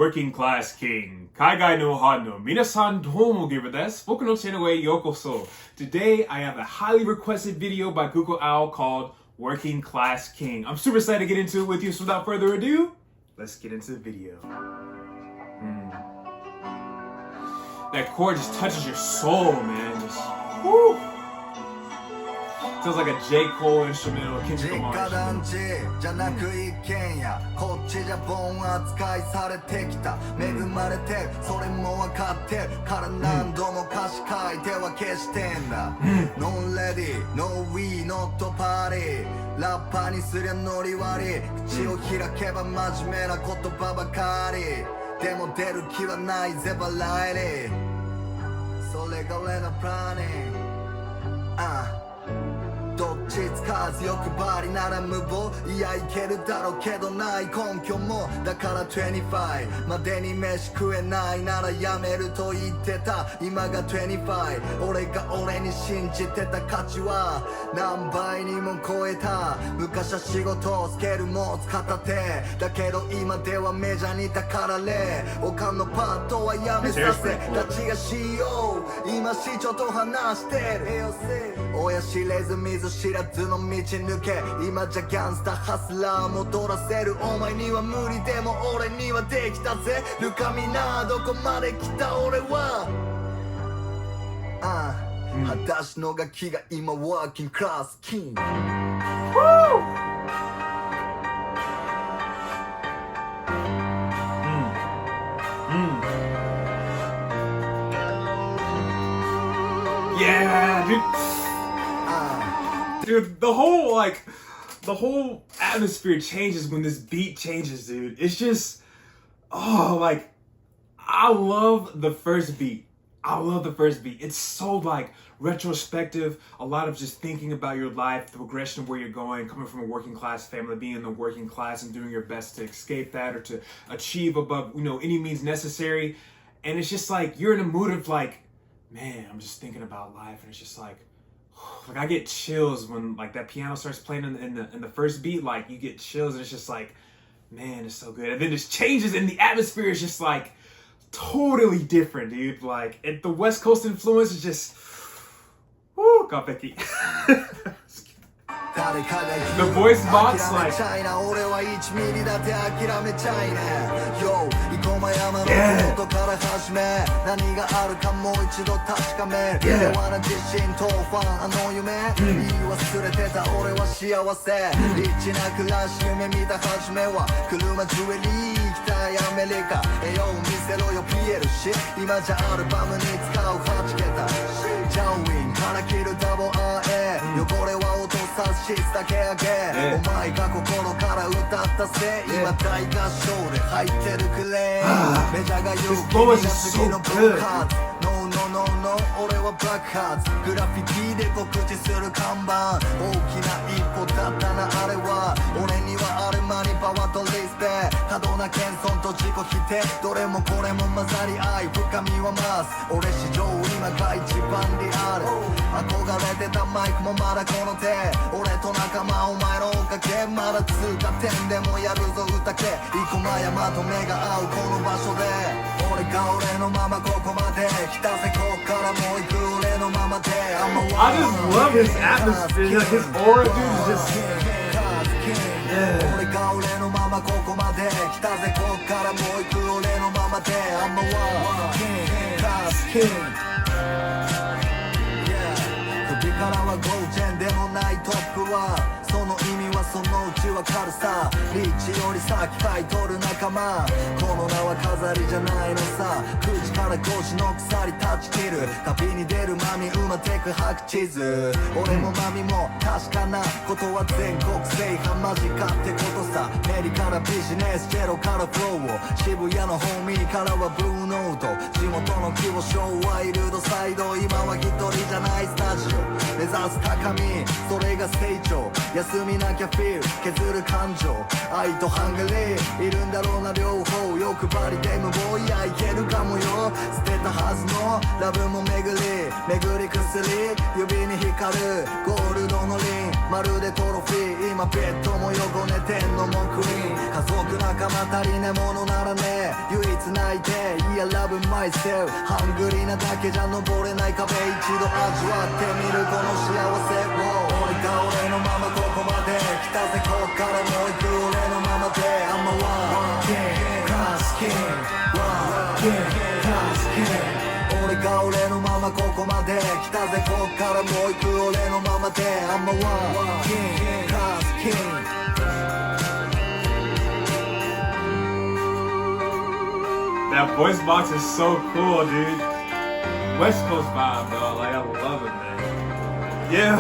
Working Class King 海外の反応皆さんどうもギブです僕のチャンネルへようこそ Today I have a highly requested video by Google Owl called Working Class King I'm super excited to get into it with you so without further ado let's get into the video That chord just touches your soul man just whoo Sounds like a J. Cole instrumental, Kendrick Lamar 実家団地じゃなく一軒家こっちじゃボン扱いされてきた恵まれてるそれも分かってるから何度も歌詞書いては消してんだ No ready, no we, not party ラッパーにすりゃノリ悪い口を開けば真面目な言葉ばかりでも出る気はないぜバラエティそれが俺のプランニングどっちつかず欲張りなら無謀いやいけるだろうけどない根拠もだから25までに飯食えないならやめると言ってた今が25俺が俺に信じてた価値は何倍にも超えた昔は仕事スケールも片手だけど今ではメジャーにだかられ他のパートはやめさせたちがしよう今市長と話してる親知れず水知らずの道抜け今じゃギャンスターハスラー戻らせるお前には無理でも俺にはできたぜルカミナどこまで来た俺は裸足のガキが今ワーキングクラスキングYeah, dude, the whole atmosphere changes when this beat changes, dude. It's just, I love the first beat. It's so retrospective, a lot of just thinking about your life, the progression of where you're going, coming from a working class family, being in the working class and doing your best to escape that or to achieve above, any means necessary. And it's just you're in a mood of man, I'm just thinking about life and it's just I get chills when that piano starts playing in the first beat, you get chills and it's just man, it's so good. And then it changes and the atmosphere is just totally different, dude. The West Coast influence is just woo, got Becky. The voice box 俺は1ミリだって諦めちゃいね Yo 生駒山のことから始め何があるかもう一度確かめる平和な自信とファンあの夢言い忘れてた俺は幸せリッチな暮らし夢見た初めは車ジュエリー行きたいアメリカ栄養見せろよピエルシ今じゃアルバムに使う8桁ジャウィンから切るダボアエ汚れは落とさシスだけあげお前が心から歌ったせい今大合唱で入ってるくれメジャーが言う君が次のブロックハーツ No no no no 俺はブラックハーツグラフィティで告知する看板大きな一歩だったなあれは俺にはあるまにパワーとリスペ過度な謙遜と自己否定どれもこれも混ざり合い深みは増す俺史上今が一番リアル憧れてたマイクもまだこの手俺と仲間お前のおかげまだ通過点でもやるぞ歌け生駒山と目が合うこの場所で俺が俺のままここまで来たぜこっからもう行く俺のままで I just love his atmosphere, his aura, dude, is just俺が俺のままここまで来たぜこっからもう行く俺のままで I'm a one king, class king 首からはゴージェンでもないトップはその意味はそのうちわかるさリッチより先買い取る仲間この名は飾りじゃないのさ9時から5時の鎖断ち切る旅に出るマミ馬テク白地図俺もマミも確かなことは全国制覇間近ってことさメリからビジネスジェロからフローを渋谷のホーミーからはブルーノート地元の規模小ワイルドサイド今は一人じゃないスタジオ目指す高みそれが成長休みなきゃフィール削る感情愛とハンガリーいるんだろうな両方欲張りで無謀いやいけるかもよ捨てたはずのラブも巡り薬指に光るゴールドのリンまるでトロフィー今ベッドも横寝てんのもクリーン家族仲間足りねえものならね唯一抱いて Yeah, love myself ハングリーなだけじゃ登れない壁一度味わってみるこの幸せを俺が俺のままここまで来たぜこっからもう行く俺のままで I'm a one king class king one king class king 俺が俺のままここまで来たぜこっからもう行く俺のままで I'm a one king class king That voice box is so cool, dude. West Coast vibe, bro. Like, I love it, man. Yeah.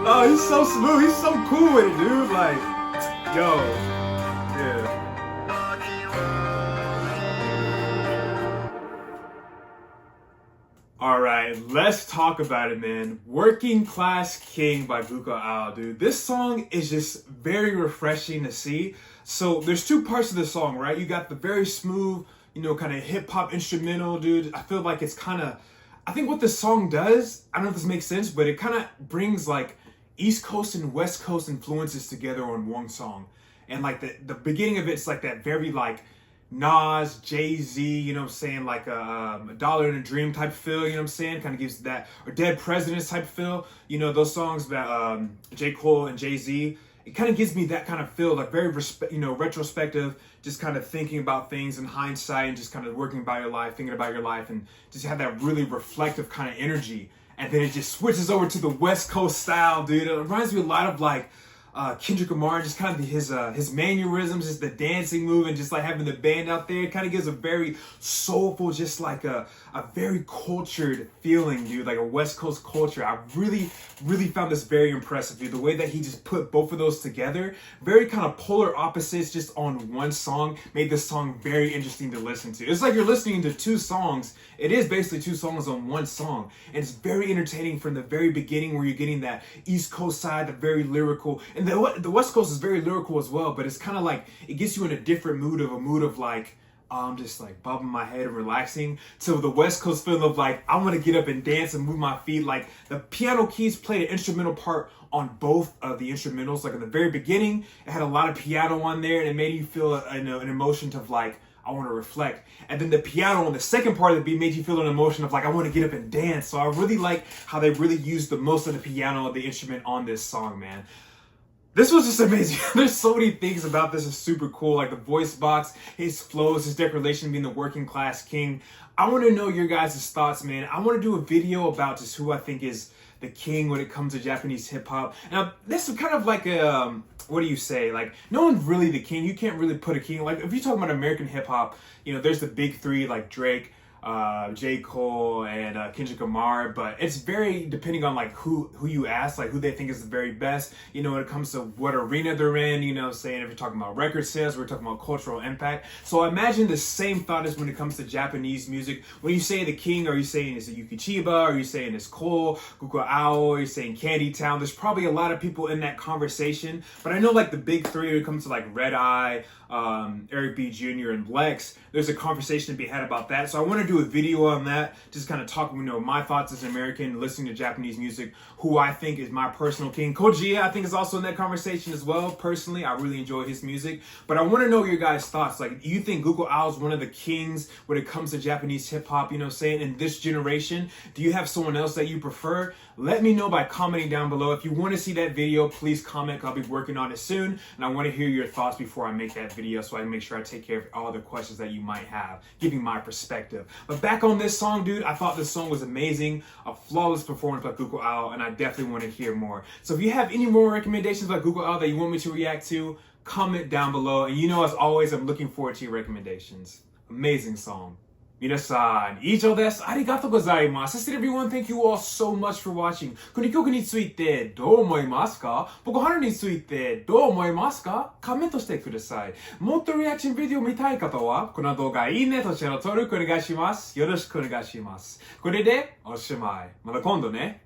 Oh, he's so smooth. He's so cool with it, dude. Like, yo. Yeah. Alright, let's talk about it, man. Working Class King by Guca Ao, dude. This song is just very refreshing to see. So there's two parts of the song, right? You got the very smooth, you know, kind of hip-hop instrumental, dude. I feel like it's kind of, I think what this song does, I don't know if this makes sense, but it kind of brings like East Coast and West Coast influences together on one song. And like the beginning of it's like that very like Nas, Jay-Z, you know what I'm saying, like a Dollar in a Dream type feel, you know what I'm saying, kind of gives that, or Dead Presidents type feel, you know, those songs about J. Cole and Jay-Z, it kind of gives me that kind of feel, like very, retrospective, just kind of thinking about things in hindsight and just kind of working about your life, thinking about your life, and just have that really reflective kind of energy. And then it just switches over to the West Coast style, dude. It reminds me a lot of like Kendrick Lamar, just kind of his mannerisms, just the dancing move, and just like having the band out there. It kind of gives a very soulful, just like a very cultured feeling, dude, like a West Coast culture. I really found this very impressive, dude. The way that he just put both of those together, very kind of polar opposites just on one song, made this song very interesting to listen to. It's like you're listening to two songs. It is basically two songs on one song, and it's very entertaining from the very beginning where you're getting that East Coast side, the very lyrical, and the West Coast is very lyrical as well, but it's kind of like, it gets you in a different mood of like, I'm just like bobbing my head and relaxing, to the West Coast feeling of like, I want to get up and dance and move my feet. Like the piano keys played an instrumental part on both of the instrumentals. Like in the very beginning, it had a lot of piano on there, and it made you feel an emotion of like, I want to reflect. And then the piano on the second part of the beat made you feel an emotion of like, I want to get up and dance. So I really like how they really used the most of the piano, the instrument on this song, man. This was just amazing. There's so many things about this is super cool. Like the voice box, his flows, his declaration being the working class king. I want to know your guys' thoughts, man. I want to do a video about just who I think is the king when it comes to Japanese hip hop. Now, this is kind of like a, what do you say? Like, no one's really the king. You can't really put a king. Like, if you're talking about American hip hop, you know, there's the big three like Drake, J. Cole, and Kendrick Lamar, but it's very depending on like who you ask, like who they think is the very best, you know, when it comes to what arena they're in, you know, saying if you're talking about record sales, we're talking about cultural impact. So I imagine the same thought is when it comes to Japanese music. When you say the king, are you saying it's Yuki Chiba? Are you saying it's Cole, Guca Ao? Are you saying Candy Town? There's probably a lot of people in that conversation, but I know like the big three when it comes to like Red Eye, Eric B. Jr. and Lex, there's a conversation to be had about that. So I want to do a video on that, just kind of talking, you know, my thoughts as an American listening to Japanese music, who I think is my personal king. Koji, I think, is also in that conversation as well. Personally, I really enjoy his music, but I want to know your guys' thoughts. Like, do you think Guca Ao is one of the kings when it comes to Japanese hip hop, you know, saying in this generation? Do you have someone else that you prefer? Let me know by commenting down below. If you want to see that video, please comment. I'll be working on it soon, and I want to hear your thoughts before I make that video so I can make sure I take care of all the questions that you might have, giving my perspective. But back on this song, dude, I thought this song was amazing. A flawless performance by Guca Ao, and I definitely want to hear more. So if you have any more recommendations by Guca Ao that you want me to react to, comment down below. And you know, as always, I'm looking forward to your recommendations. Amazing song. 皆さん、以上です。ありがとうございます。So everyone, thank you all so much for watching. この曲についてどう思いますか？僕春についてどう思いますか？コメントしてください。もっとリアクションビデオ見たい方は、この動画いいねとチャンネル登録お願いします。よろしくお願いします。これでおしまい。また今度ね。